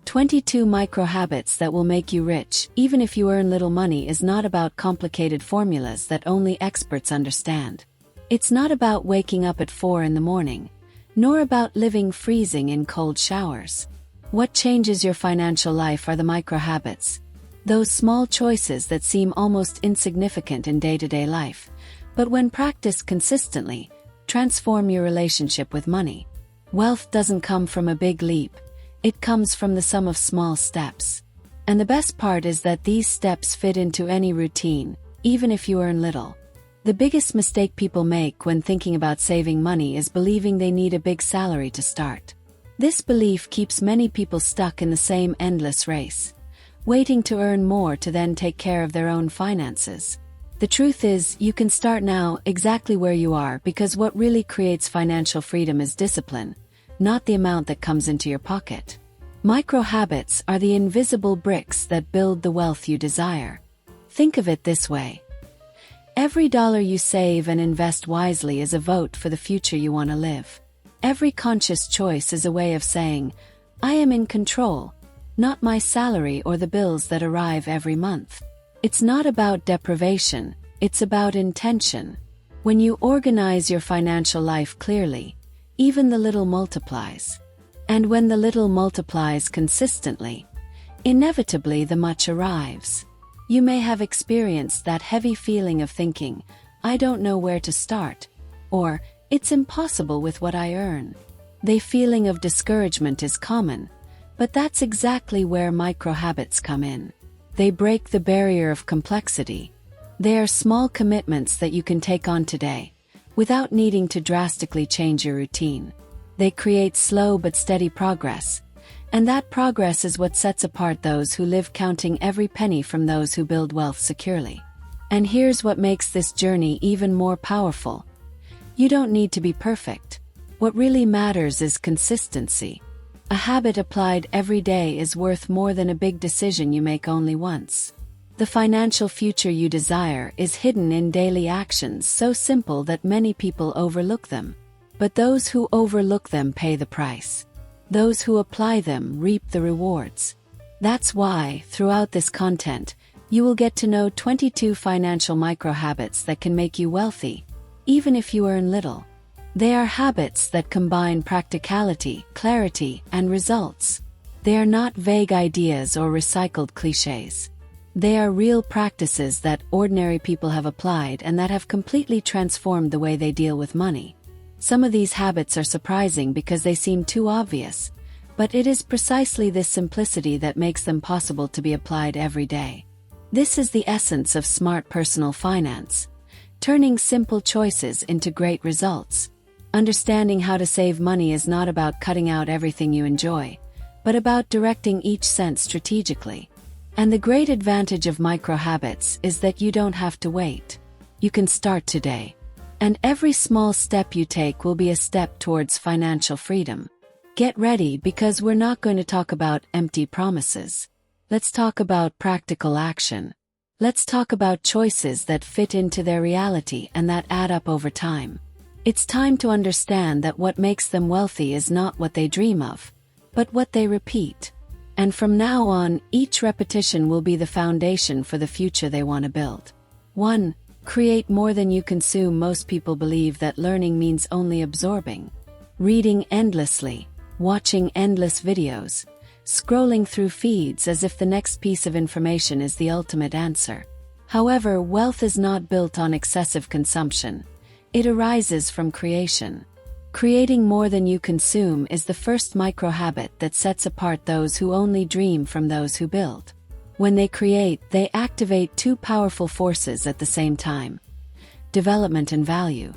22 micro habits that will make you rich, even if you earn little money, is not about complicated formulas that only experts understand. It's not about waking up at 4 in the morning, nor about living freezing in cold showers. What changes your financial life are the micro habits. Those small choices that seem almost insignificant in day-to-day life, but when practiced consistently, transform your relationship with money. Wealth doesn't come from a big leap. It comes from the sum of small steps. And the best part is that these steps fit into any routine, even if you earn little. The biggest mistake people make when thinking about saving money is believing they need a big salary to start. This belief keeps many people stuck in the same endless race, waiting to earn more to then take care of their own finances. The truth is, you can start now exactly where you are, because what really creates financial freedom is discipline, not the amount that comes into your pocket. Micro habits are the invisible bricks that build the wealth you desire. Think of it this way. Every dollar you save and invest wisely is a vote for the future you want to live. Every conscious choice is a way of saying, I am in control, not my salary or the bills that arrive every month. It's not about deprivation, it's about intention. When you organize your financial life clearly, even the little multiplies. And when the little multiplies consistently, inevitably the much arrives. You may have experienced that heavy feeling of thinking, I don't know where to start, or it's impossible with what I earn. The feeling of discouragement is common, but that's exactly where micro habits come in. They break the barrier of complexity. They are small commitments that you can take on today, without needing to drastically change your routine. They create slow but steady progress, and that progress is what sets apart those who live counting every penny from those who build wealth securely. And here's what makes this journey even more powerful. You don't need to be perfect. What really matters is consistency. A habit applied every day is worth more than a big decision you make only once. The financial future you desire is hidden in daily actions so simple that many people overlook them. But those who overlook them pay the price. Those who apply them reap the rewards. That's why, throughout this content, you will get to know 22 financial micro habits that can make you wealthy, even if you earn little. They are habits that combine practicality, clarity, and results. They are not vague ideas or recycled cliches. They are real practices that ordinary people have applied and that have completely transformed the way they deal with money. Some of these habits are surprising because they seem too obvious, but it is precisely this simplicity that makes them possible to be applied every day. This is the essence of smart personal finance, turning simple choices into great results. Understanding how to save money is not about cutting out everything you enjoy, but about directing each cent strategically. And the great advantage of micro habits is that you don't have to wait. You can start today. And every small step you take will be a step towards financial freedom. Get ready, because we're not going to talk about empty promises. Let's talk about practical action. Let's talk about choices that fit into their reality and that add up over time. It's time to understand that what makes them wealthy is not what they dream of, but what they repeat. And from now on, each repetition will be the foundation for the future they want to build. 1. Create more than you consume. Most people believe that learning means only absorbing. Reading endlessly, watching endless videos, scrolling through feeds as if the next piece of information is the ultimate answer. However, wealth is not built on excessive consumption. It arises from creation. Creating more than you consume is the first micro habit that sets apart those who only dream from those who build. When they create, they activate two powerful forces at the same time: development and value.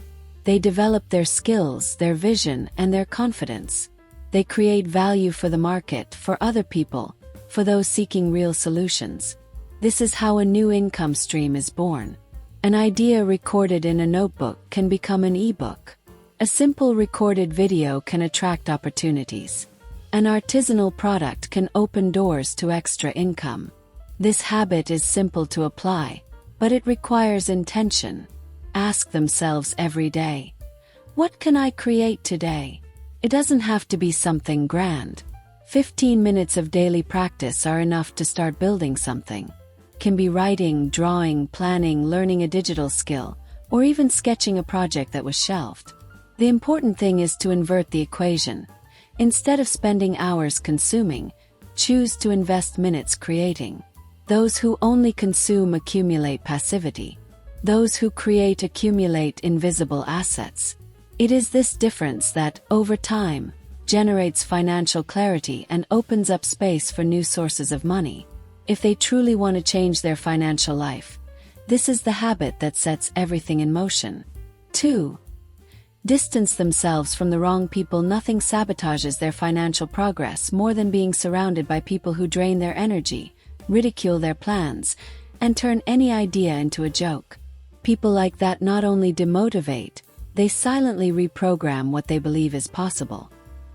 They develop their skills, their vision, and their confidence. They create value for the market, for other people, for those seeking real solutions. This is how a new income stream is born. An idea recorded in a notebook can become an ebook. A simple recorded video can attract opportunities. An artisanal product can open doors to extra income. This habit is simple to apply, but it requires intention. Ask themselves every day, what can I create today? It doesn't have to be something grand. 15 minutes of daily practice are enough to start building something. Can be writing, drawing, planning, learning a digital skill, or even sketching a project that was shelved. The important thing is to invert the equation. Instead of spending hours consuming, choose to invest minutes creating. Those who only consume accumulate passivity. Those who create accumulate invisible assets. It is this difference that, over time, generates financial clarity and opens up space for new sources of money. If they truly want to change their financial life, this is the habit that sets everything in motion. 2. Distance themselves from the wrong people. Nothing sabotages their financial progress more than being surrounded by people who drain their energy, ridicule their plans, and turn any idea into a joke. People like that not only demotivate, they silently reprogram what they believe is possible.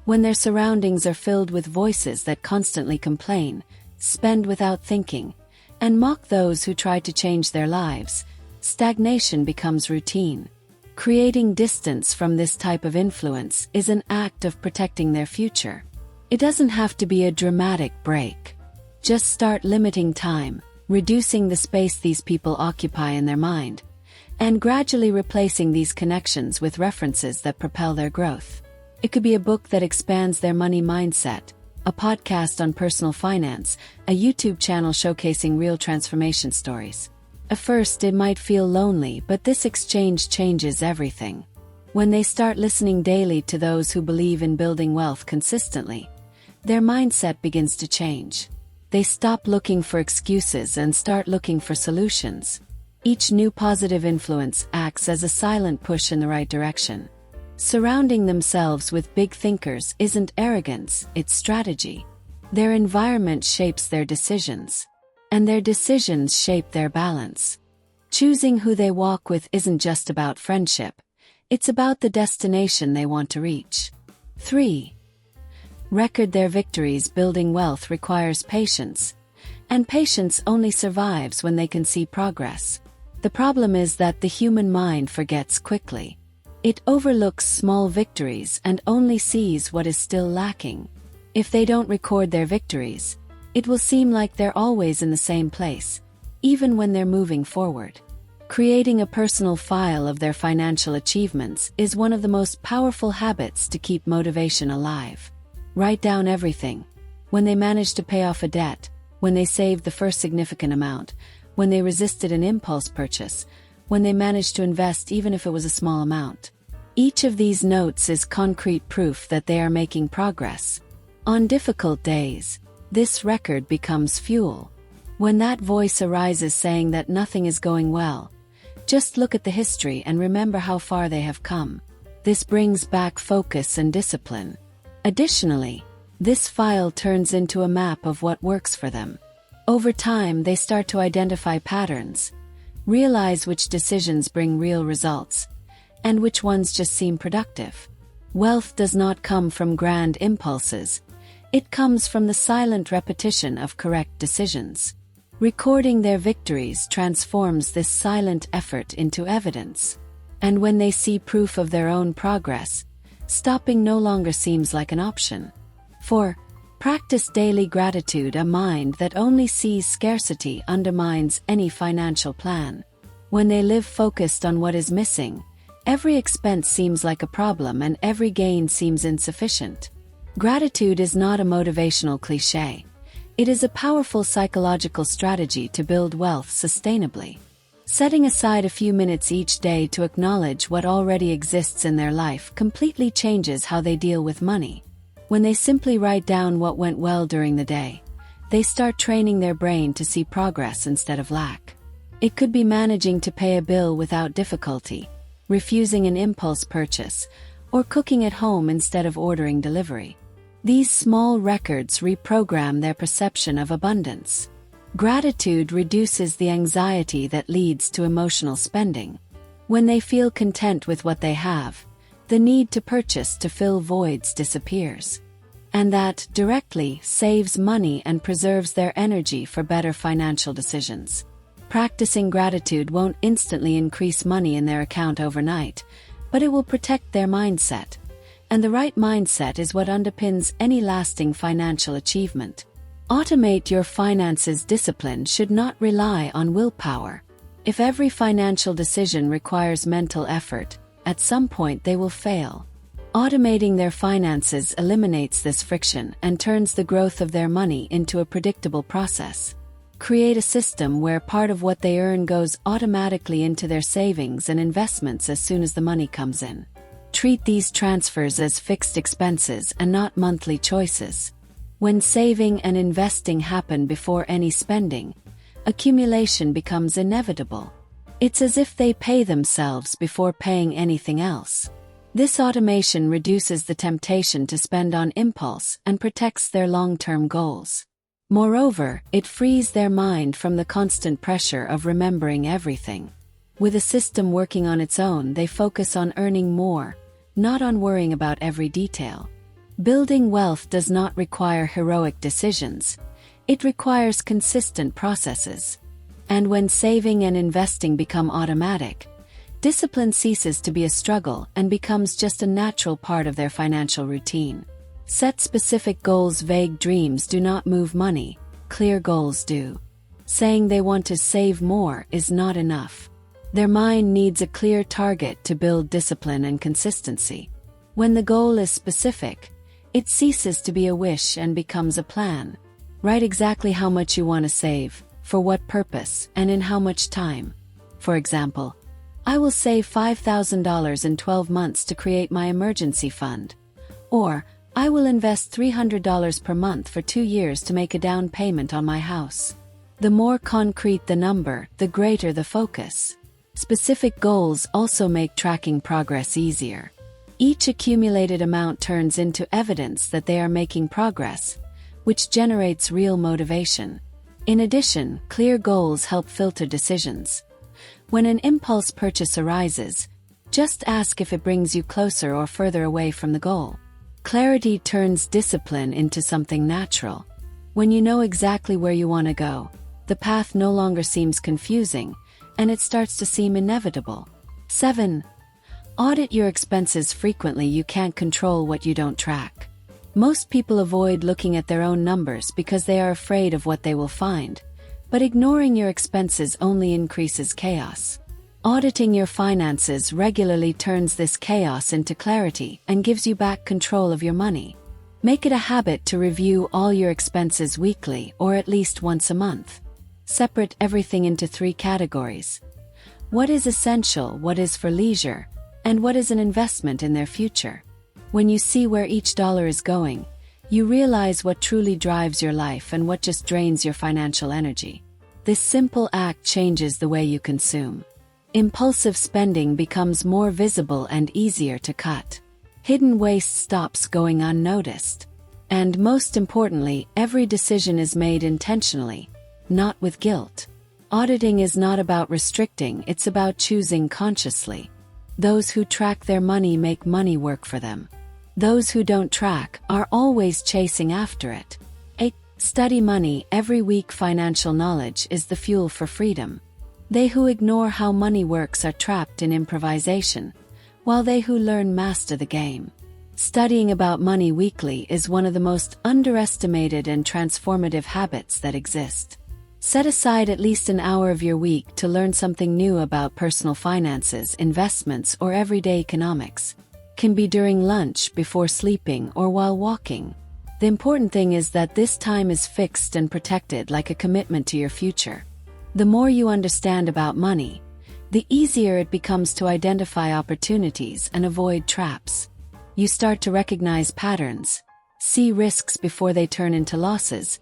When their surroundings are filled with voices that constantly complain, spend without thinking, and mock those who try to change their lives, stagnation becomes routine. Creating distance from this type of influence is an act of protecting their future. It doesn't have to be a dramatic break. Just start limiting time, reducing the space these people occupy in their mind, and gradually replacing these connections with references that propel their growth. It could be a book that expands their money mindset, a podcast on personal finance, a YouTube channel showcasing real transformation stories. At first it might feel lonely, but this exchange changes everything. When they start listening daily to those who believe in building wealth consistently, their mindset begins to change. They stop looking for excuses and start looking for solutions. Each new positive influence acts as a silent push in the right direction. Surrounding themselves with big thinkers isn't arrogance, it's strategy. Their environment shapes their decisions, and their decisions shape their balance. Choosing who they walk with isn't just about friendship, it's about the destination they want to reach. 3. Record their victories. Building wealth requires patience, and patience only survives when they can see progress. The problem is that the human mind forgets quickly. It overlooks small victories and only sees what is still lacking. If they don't record their victories, it will seem like they're always in the same place, even when they're moving forward. Creating a personal file of their financial achievements is one of the most powerful habits to keep motivation alive. Write down everything. When they managed to pay off a debt, when they saved the first significant amount, when they resisted an impulse purchase, when they managed to invest even if it was a small amount. Each of these notes is concrete proof that they are making progress. On difficult days, this record becomes fuel. When that voice arises saying that nothing is going well, just look at the history and remember how far they have come. This brings back focus and discipline. Additionally, this file turns into a map of what works for them. Over time, they start to identify patterns, realize which decisions bring real results, and which ones just seem productive. Wealth does not come from grand impulses. It comes from the silent repetition of correct decisions. Recording their victories transforms this silent effort into evidence. And when they see proof of their own progress, stopping no longer seems like an option. 4. Practice daily gratitude. A mind that only sees scarcity undermines any financial plan. When they live focused on what is missing, every expense seems like a problem and every gain seems insufficient. Gratitude is not a motivational cliché. It is a powerful psychological strategy to build wealth sustainably. Setting aside a few minutes each day to acknowledge what already exists in their life completely changes how they deal with money. When they simply write down what went well during the day, they start training their brain to see progress instead of lack. It could be managing to pay a bill without difficulty, refusing an impulse purchase, or cooking at home instead of ordering delivery. These small records reprogram their perception of abundance. Gratitude reduces the anxiety that leads to emotional spending. When they feel content with what they have, the need to purchase to fill voids disappears. And that directly saves money and preserves their energy for better financial decisions. Practicing gratitude won't instantly increase money in their account overnight, but it will protect their mindset, And the right mindset is what underpins any lasting financial achievement. Automate your finances. Discipline should not rely on willpower. If every financial decision requires mental effort, at some point they will fail. Automating their finances eliminates this friction and turns the growth of their money into a predictable process. Create a system where part of what they earn goes automatically into their savings and investments as soon as the money comes in. Treat these transfers as fixed expenses and not monthly choices. When saving and investing happen before any spending, accumulation becomes inevitable. It's as if they pay themselves before paying anything else. This automation reduces the temptation to spend on impulse and protects their long-term goals. Moreover, it frees their mind from the constant pressure of remembering everything. With a system working on its own, they focus on earning more, not on worrying about every detail. Building wealth does not require heroic decisions. It requires consistent processes. And when saving and investing become automatic, discipline ceases to be a struggle and becomes just a natural part of their financial routine. Set specific goals. Vague dreams do not move money, clear goals do. Saying they want to save more is not enough. Their mind needs a clear target to build discipline and consistency. When the goal is specific, it ceases to be a wish and becomes a plan. Write exactly how much you want to save, for what purpose, and in how much time. For example, I will save $5,000 in 12 months to create my emergency fund. Or, I will invest $300 per month for 2 years to make a down payment on my house. The more concrete the number, the greater the focus. Specific goals also make tracking progress easier. Each accumulated amount turns into evidence that they are making progress, which generates real motivation. In addition, clear goals help filter decisions. When an impulse purchase arises, just ask if it brings you closer or further away from the goal. Clarity turns discipline into something natural. When you know exactly where you want to go, the path no longer seems confusing, and it starts to seem inevitable. 7. Audit your expenses frequently. You can't control what you don't track. Most people avoid looking at their own numbers because they are afraid of what they will find, but ignoring your expenses only increases chaos. Auditing your finances regularly turns this chaos into clarity and gives you back control of your money. Make it a habit to review all your expenses weekly or at least once a month. Separate everything into 3 categories. What is essential, what is for leisure, and what is an investment in their future. When you see where each dollar is going, you realize what truly drives your life and what just drains your financial energy. This simple act changes the way you consume. Impulsive spending becomes more visible and easier to cut. Hidden waste stops going unnoticed. And most importantly, every decision is made intentionally, not with guilt. Auditing is not about restricting, it's about choosing consciously. Those who track their money make money work for them. Those who don't track are always chasing after it. 8. Study money. Every week financial knowledge is the fuel for freedom. They who ignore how money works are trapped in improvisation, while they who learn master the game. Studying about money weekly is one of the most underestimated and transformative habits that exist. Set aside at least an hour of your week to learn something new about personal finances, investments, or everyday economics. Can be during lunch, before sleeping, or while walking. The important thing is that this time is fixed and protected like a commitment to your future. The more you understand about money, the easier it becomes to identify opportunities and avoid traps. You start to recognize patterns, see risks before they turn into losses,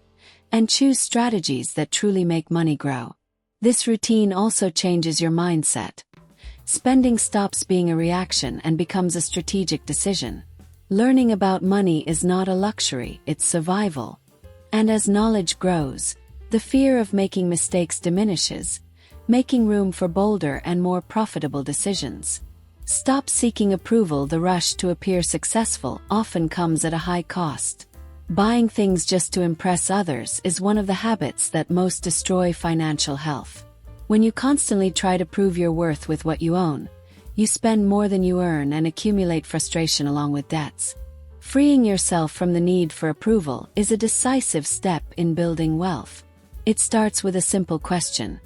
and choose strategies that truly make money grow. This routine also changes your mindset. Spending stops being a reaction and becomes a strategic decision. Learning about money is not a luxury, it's survival. And as knowledge grows, the fear of making mistakes diminishes, making room for bolder and more profitable decisions. Stop seeking approval. The rush to appear successful often comes at a high cost. Buying things just to impress others is one of the habits that most destroy financial health. When you constantly try to prove your worth with what you own, You spend more than you earn and accumulate frustration along with debts. Freeing yourself from the need for approval is a decisive step in building wealth. It starts with a simple question.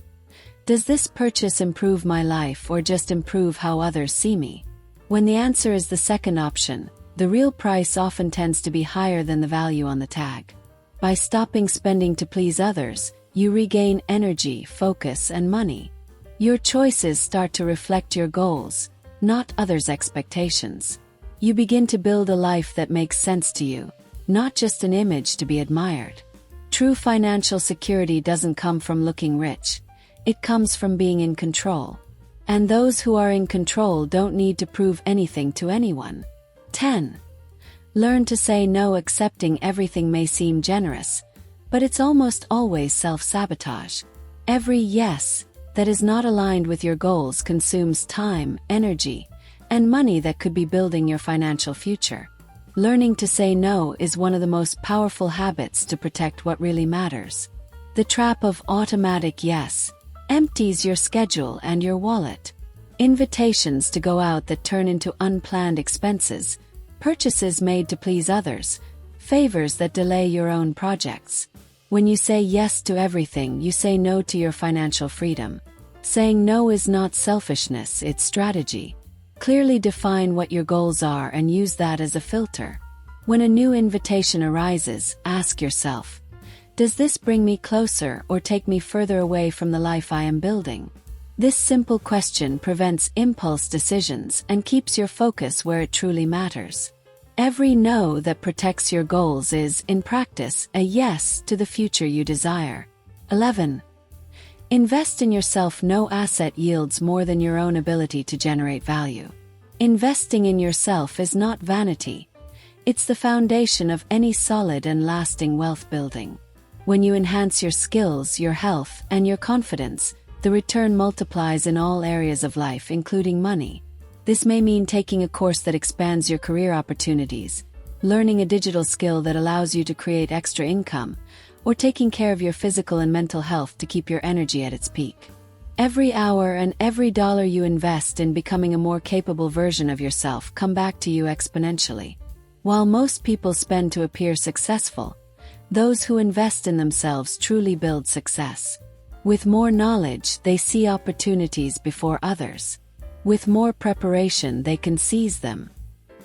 Does this purchase improve my life or just improve how others see me? When the answer is the second option, the real price often tends to be higher than the value on the tag. By stopping spending to please others, you regain energy, focus, and money. Your choices start to reflect your goals, not others' expectations. You begin to build a life that makes sense to you, not just an image to be admired. True financial security doesn't come from looking rich. It comes from being in control. And those who are in control don't need to prove anything to anyone. 10. Learn to say no. Accepting everything may seem generous, but it's almost always self-sabotage. Every yes that is not aligned with your goals consumes time, energy, and money that could be building your financial future. Learning to say no is one of the most powerful habits to protect what really matters. The trap of automatic yes empties your schedule and your wallet. Invitations to go out that turn into unplanned expenses, purchases made to please others, favors that delay your own projects. When you say yes to everything, you say no to your financial freedom. Saying no is not selfishness, it's strategy. Clearly define what your goals are and use that as a filter. When a new invitation arises, ask yourself, does this bring me closer or take me further away from the life I am building? This simple question prevents impulse decisions and keeps your focus where it truly matters. Every no that protects your goals is, in practice, a yes to the future you desire. 11. Invest in yourself. No asset yields more than your own ability to generate value. Investing in yourself is not vanity. It's the foundation of any solid and lasting wealth building. When you enhance your skills, your health, and your confidence, the return multiplies in all areas of life, including money. This may mean taking a course that expands your career opportunities, learning a digital skill that allows you to create extra income, or taking care of your physical and mental health to keep your energy at its peak. Every hour and every dollar you invest in becoming a more capable version of yourself come back to you exponentially. While most people spend to appear successful, those who invest in themselves truly build success. With more knowledge, they see opportunities before others. With more preparation, they can seize them.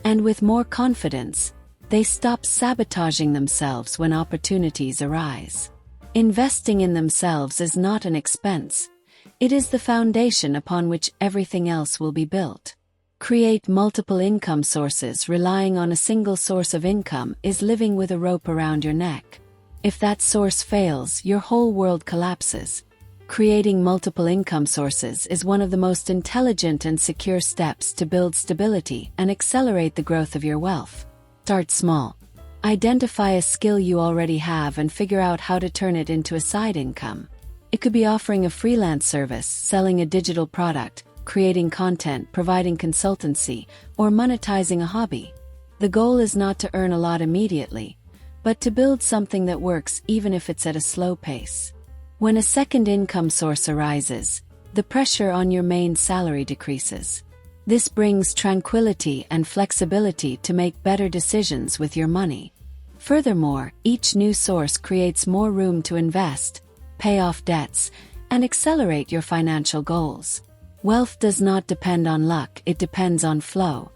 And with more confidence, they stop sabotaging themselves when opportunities arise. Investing in themselves is not an expense. It is the foundation upon which everything else will be built. Create multiple income sources. Relying on a single source of income is living with a rope around your neck. If that source fails, your whole world collapses. Creating multiple income sources is one of the most intelligent and secure steps to build stability and accelerate the growth of your wealth. Start small. Identify a skill you already have and figure out how to turn it into a side income. It could be offering a freelance service, selling a digital product, creating content, providing consultancy, or monetizing a hobby. The goal is not to earn a lot immediately, but to build something that works even if it's at a slow pace. When a second income source arises, the pressure on your main salary decreases. This brings tranquility and flexibility to make better decisions with your money. Furthermore, each new source creates more room to invest, pay off debts, and accelerate your financial goals. Wealth does not depend on luck, it depends on flow.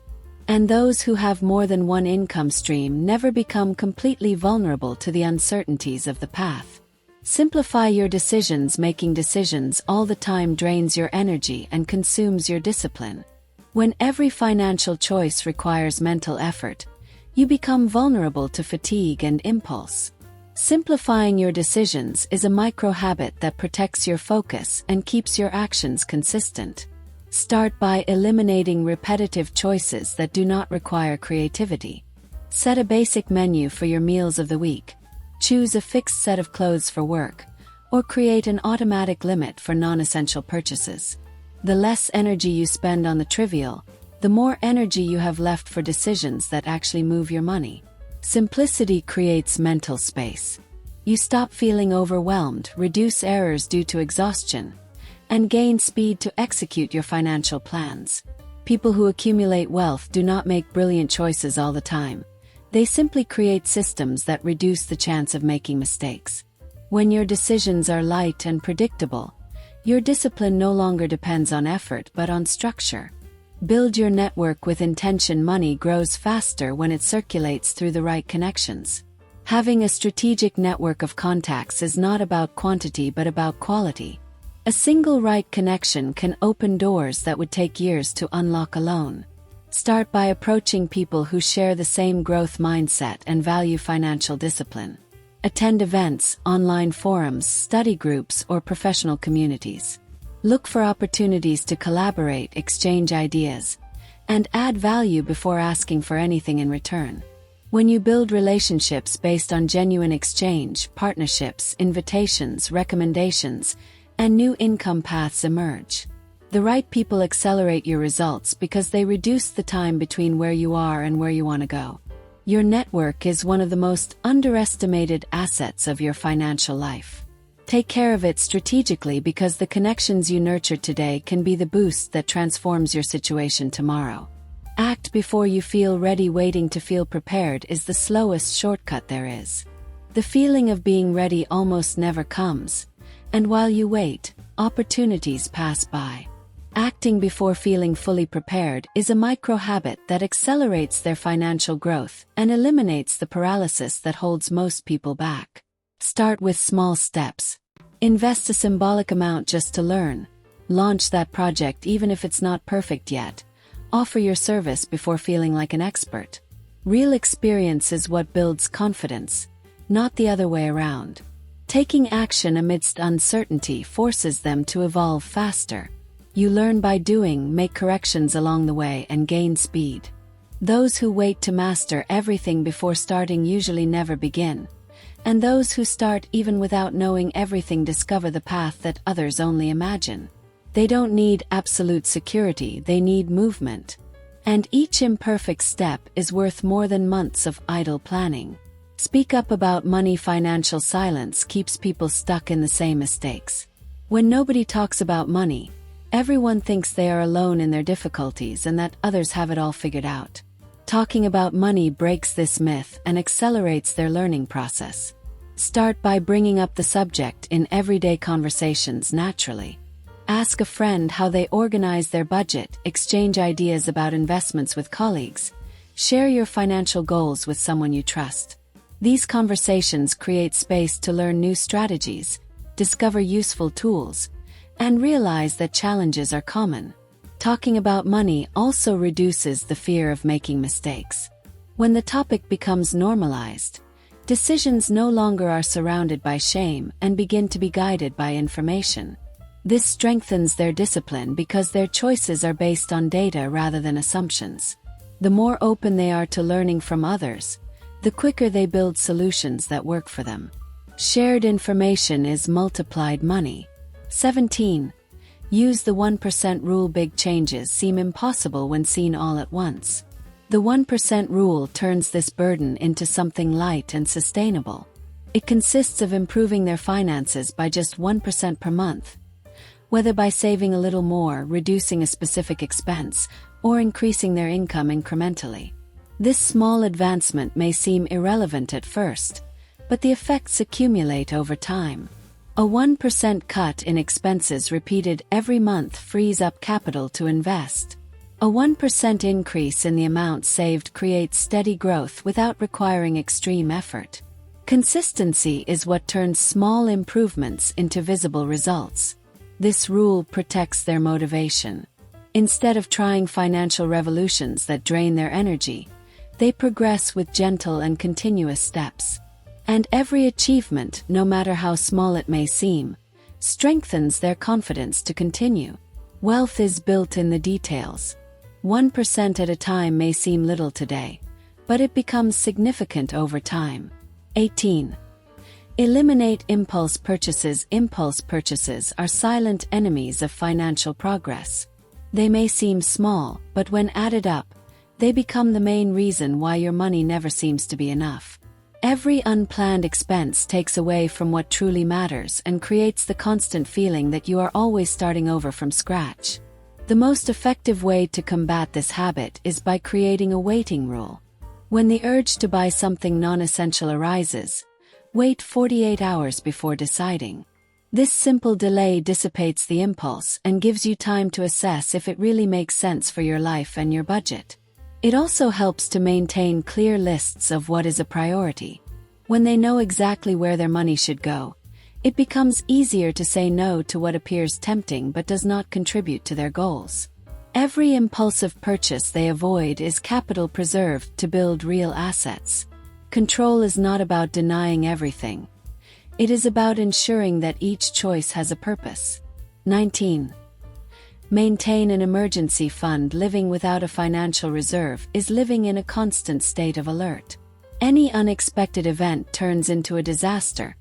And those who have more than one income stream never become completely vulnerable to the uncertainties of the path. Simplify your decisions. Making decisions all the time drains your energy and consumes your discipline. When every financial choice requires mental effort, you become vulnerable to fatigue and impulse. Simplifying your decisions is a micro-habit that protects your focus and keeps your actions consistent. Start by eliminating repetitive choices that do not require creativity. Set a basic menu for your meals of the week. Choose a fixed set of clothes for work, or create an automatic limit for non-essential purchases. The less energy you spend on the trivial, the more energy you have left for decisions that actually move your money. Simplicity creates mental space. You stop feeling overwhelmed, reduce errors due to exhaustion, and gain speed to execute your financial plans. People who accumulate wealth do not make brilliant choices all the time. They simply create systems that reduce the chance of making mistakes. When your decisions are light and predictable, your discipline no longer depends on effort but on structure. Build your network with intention. Money grows faster when it circulates through the right connections. Having a strategic network of contacts is not about quantity but about quality. A single right connection can open doors that would take years to unlock alone. Start by approaching people who share the same growth mindset and value financial discipline. Attend events, online forums, study groups, or professional communities. Look for opportunities to collaborate, exchange ideas, and add value before asking for anything in return. When you build relationships based on genuine exchange, partnerships, invitations, recommendations, and new income paths emerge. The right people accelerate your results because they reduce the time between where you are and where you want to go. Your network is one of the most underestimated assets of your financial life. Take care of it strategically because the connections you nurture today can be the boost that transforms your situation tomorrow. Act before you feel ready. Waiting to feel prepared is the slowest shortcut there is. The feeling of being ready almost never comes, and while you wait, opportunities pass by. Acting before feeling fully prepared is a micro-habit that accelerates their financial growth and eliminates the paralysis that holds most people back. Start with small steps. Invest a symbolic amount just to learn. Launch that project even if it's not perfect yet. Offer your service before feeling like an expert. Real experience is what builds confidence, not the other way around. Taking action amidst uncertainty forces them to evolve faster. You learn by doing, make corrections along the way, and gain speed. Those who wait to master everything before starting usually never begin. And those who start even without knowing everything discover the path that others only imagine. They don't need absolute security, they need movement. And each imperfect step is worth more than months of idle planning. Speak up about money. Financial silence keeps people stuck in the same mistakes. When nobody talks about money, everyone thinks they are alone in their difficulties and that others have it all figured out. Talking about money breaks this myth and accelerates their learning process. Start by bringing up the subject in everyday conversations naturally. Ask a friend how they organize their budget, exchange ideas about investments with colleagues, share your financial goals with someone you trust. These conversations create space to learn new strategies, discover useful tools, and realize that challenges are common. Talking about money also reduces the fear of making mistakes. When the topic becomes normalized, decisions no longer are surrounded by shame and begin to be guided by information. This strengthens their discipline because their choices are based on data rather than assumptions. The more open they are to learning from others, the quicker they build solutions that work for them. Shared information is multiplied money. 17. Use the 1% rule. Big changes seem impossible when seen all at once. The 1% rule turns this burden into something light and sustainable. It consists of improving their finances by just 1% per month, whether by saving a little more, reducing a specific expense, or increasing their income incrementally. This small advancement may seem irrelevant at first, but the effects accumulate over time. A 1% cut in expenses repeated every month frees up capital to invest. A 1% increase in the amount saved creates steady growth without requiring extreme effort. Consistency is what turns small improvements into visible results. This rule protects their motivation. Instead of trying financial revolutions that drain their energy, they progress with gentle and continuous steps. And every achievement, no matter how small it may seem, strengthens their confidence to continue. Wealth is built in the details. 1% at a time may seem little today, but it becomes significant over time. 18. Eliminate impulse purchases. Impulse purchases are silent enemies of financial progress. They may seem small, but when added up, they become the main reason why your money never seems to be enough. Every unplanned expense takes away from what truly matters and creates the constant feeling that you are always starting over from scratch. The most effective way to combat this habit is by creating a waiting rule. When the urge to buy something non-essential arises, wait 48 hours before deciding. This simple delay dissipates the impulse and gives you time to assess if it really makes sense for your life and your budget. It also helps to maintain clear lists of what is a priority. When they know exactly where their money should go, it becomes easier to say no to what appears tempting but does not contribute to their goals. Every impulsive purchase they avoid is capital preserved to build real assets. Control is not about denying everything. It is about ensuring that each choice has a purpose. 19. Maintain an emergency fund. Living without a financial reserve is living in a constant state of alert. Any unexpected event turns into a disaster,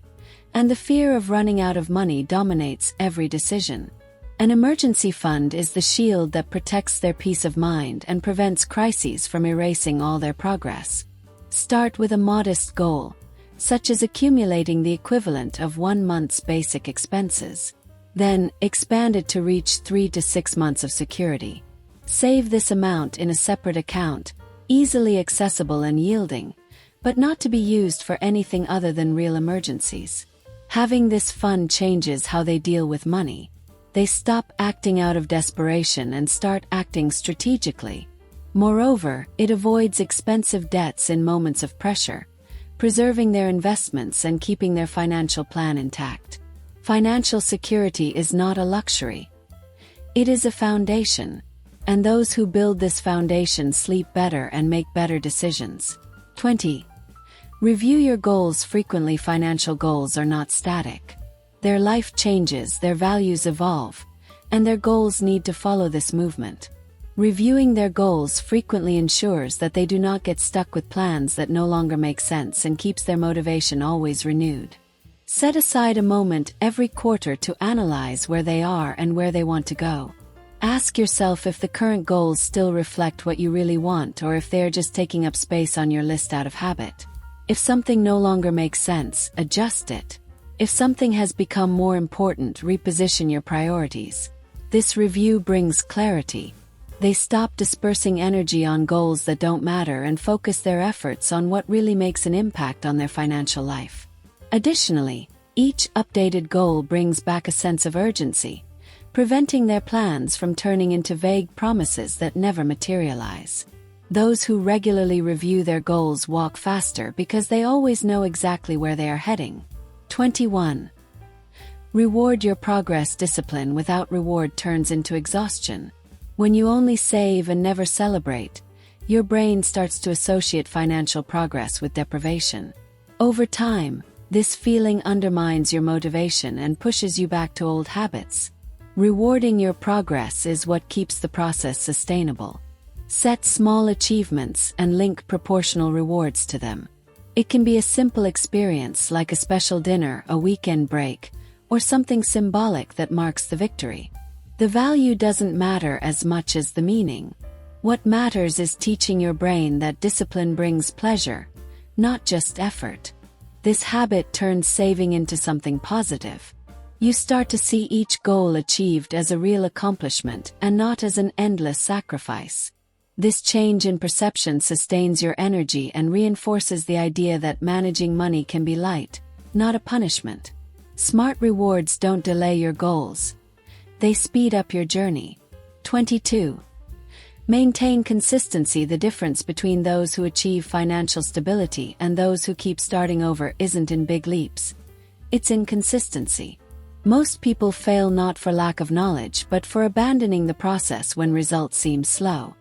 and the fear of running out of money dominates every decision. An emergency fund is the shield that protects their peace of mind and prevents crises from erasing all their progress. Start with a modest goal, such as accumulating the equivalent of 1 month's basic expenses. Then, expand it to reach 3 to 6 months of security. Save this amount in a separate account, easily accessible and yielding, but not to be used for anything other than real emergencies. Having this fund changes how they deal with money. They stop acting out of desperation and start acting strategically. Moreover, it avoids expensive debts in moments of pressure, preserving their investments and keeping their financial plan intact. Financial security is not a luxury. It is a foundation, and those who build this foundation sleep better and make better decisions. 20. Review your goals frequently. Financial goals are not static. Their life changes, their values evolve, and their goals need to follow this movement. Reviewing their goals frequently ensures that they do not get stuck with plans that no longer make sense and keeps their motivation always renewed. Set aside a moment every quarter to analyze where they are and where they want to go. Ask yourself if the current goals still reflect what you really want or if they are just taking up space on your list out of habit. If something no longer makes sense, adjust it. If something has become more important, reposition your priorities. This review brings clarity. They stop dispersing energy on goals that don't matter and focus their efforts on what really makes an impact on their financial life. Additionally, each updated goal brings back a sense of urgency, preventing their plans from turning into vague promises that never materialize. Those who regularly review their goals walk faster because they always know exactly where they are heading. 21. Reward your progress. Discipline without reward turns into exhaustion. When you only save and never celebrate, your brain starts to associate financial progress with deprivation. Over time, this feeling undermines your motivation and pushes you back to old habits. Rewarding your progress is what keeps the process sustainable. Set small achievements and link proportional rewards to them. It can be a simple experience like a special dinner, a weekend break, or something symbolic that marks the victory. The value doesn't matter as much as the meaning. What matters is teaching your brain that discipline brings pleasure, not just effort. This habit turns saving into something positive. You start to see each goal achieved as a real accomplishment and not as an endless sacrifice. This change in perception sustains your energy and reinforces the idea that managing money can be light, not a punishment. Smart rewards don't delay your goals. They speed up your journey. 22. Maintain consistency. The difference between those who achieve financial stability and those who keep starting over isn't in big leaps. It's in consistency. Most people fail not for lack of knowledge but for abandoning the process when results seem slow.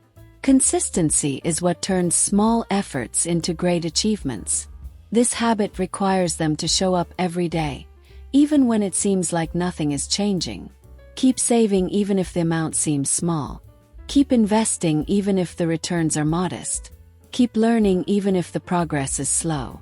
Consistency is what turns small efforts into great achievements. This habit requires them to show up every day, even when it seems like nothing is changing. Keep saving even if the amount seems small. Keep investing even if the returns are modest. Keep learning even if the progress is slow.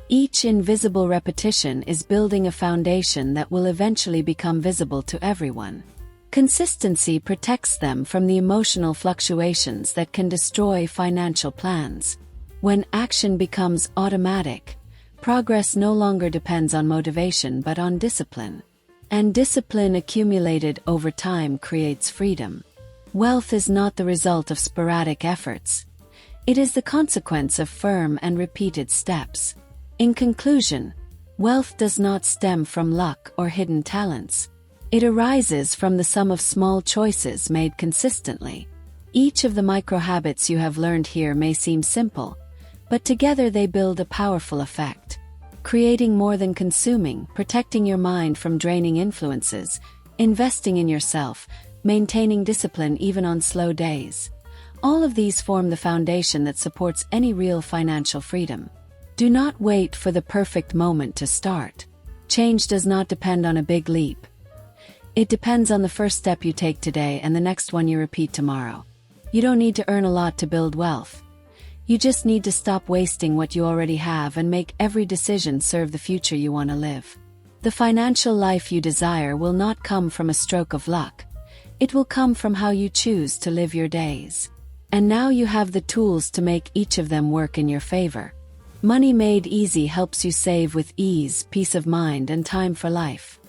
Each invisible repetition is building a foundation that will eventually become visible to everyone. Consistency protects them from the emotional fluctuations that can destroy financial plans. When action becomes automatic, progress no longer depends on motivation but on discipline. And discipline accumulated over time creates freedom. Wealth is not the result of sporadic efforts. It is the consequence of firm and repeated steps. In conclusion, wealth does not stem from luck or hidden talents. It arises from the sum of small choices made consistently. Each of the micro-habits you have learned here may seem simple, but together they build a powerful effect. Creating more than consuming, protecting your mind from draining influences, investing in yourself, maintaining discipline even on slow days. All of these form the foundation that supports any real financial freedom. Do not wait for the perfect moment to start. Change does not depend on a big leap. It depends on the first step you take today and the next one you repeat tomorrow. You don't need to earn a lot to build wealth. You just need to stop wasting what you already have and make every decision serve the future you want to live. The financial life you desire will not come from a stroke of luck. It will come from how you choose to live your days. And now you have the tools to make each of them work in your favor. Money Made Easy helps you save with ease, peace of mind, and time for life.